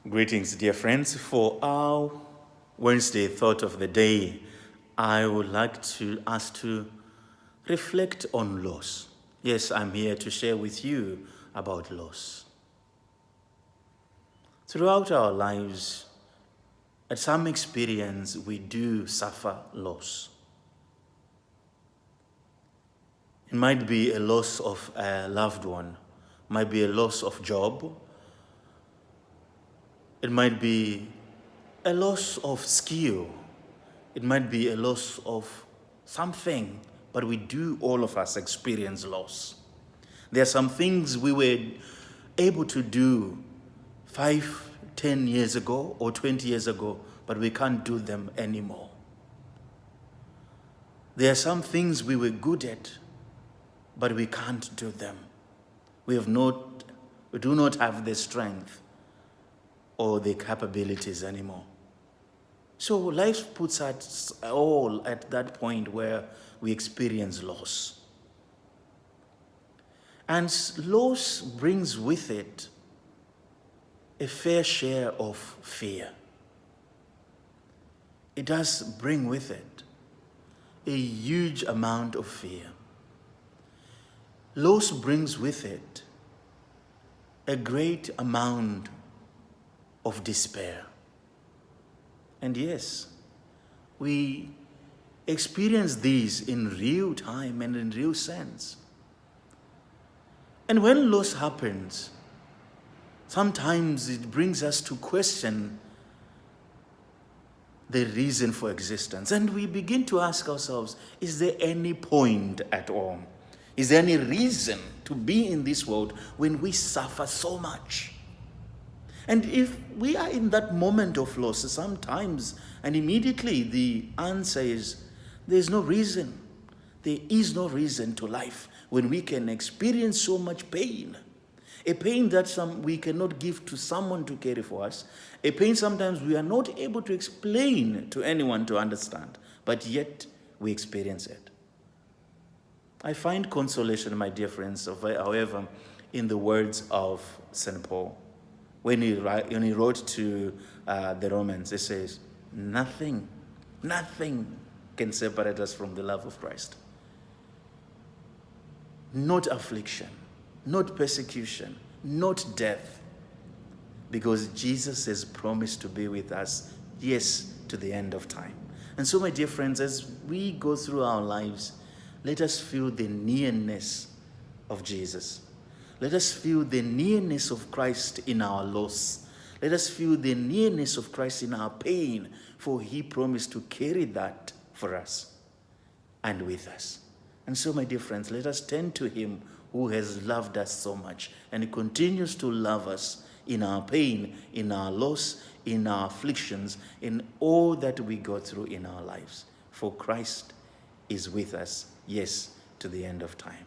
Greetings, dear friends. For our Wednesday thought of the day, I would like us to reflect on loss. Yes, I'm here to share with you about loss. Throughout our lives, at some experience, we do suffer loss. It might be a loss of a loved one, might be a loss of job, it might be a loss of skill, it might be a loss of something, but we do, all of us, experience loss. There are some things we were able to do 5, 10 years ago or 20 years ago, but we can't do them anymore. There are some things we were good at, but we can't do them. We do not have the strength or the capabilities anymore. So life puts us all at that point where we experience loss. And loss brings with it a fair share of fear. It does bring with it a huge amount of fear. Loss brings with it a great amount of despair. And yes, we experience these in real time and in real sense. And when loss happens, sometimes it brings us to question the reason for existence. And we begin to ask ourselves, is there any point at all? Is there any reason to be in this world when we suffer so much? And if we are in that moment of loss sometimes, and immediately the answer is, there's no reason. There is no reason to life when we can experience so much pain. A pain that we cannot give to someone to carry for us. A pain sometimes we are not able to explain to anyone to understand, but yet we experience it. I find consolation, my dear friends, however, in the words of St. Paul. When he wrote to the Romans, it says, nothing can separate us from the love of Christ. Not affliction, not persecution, not death, because Jesus has promised to be with us, yes, to the end of time. And so, my dear friends, as we go through our lives, let us feel the nearness of Jesus. Let us feel the nearness of Christ in our loss. Let us feel the nearness of Christ in our pain, for he promised to carry that for us and with us. And so, my dear friends, let us turn to him who has loved us so much and continues to love us in our pain, in our loss, in our afflictions, in all that we go through in our lives. For Christ is with us, yes, to the end of time.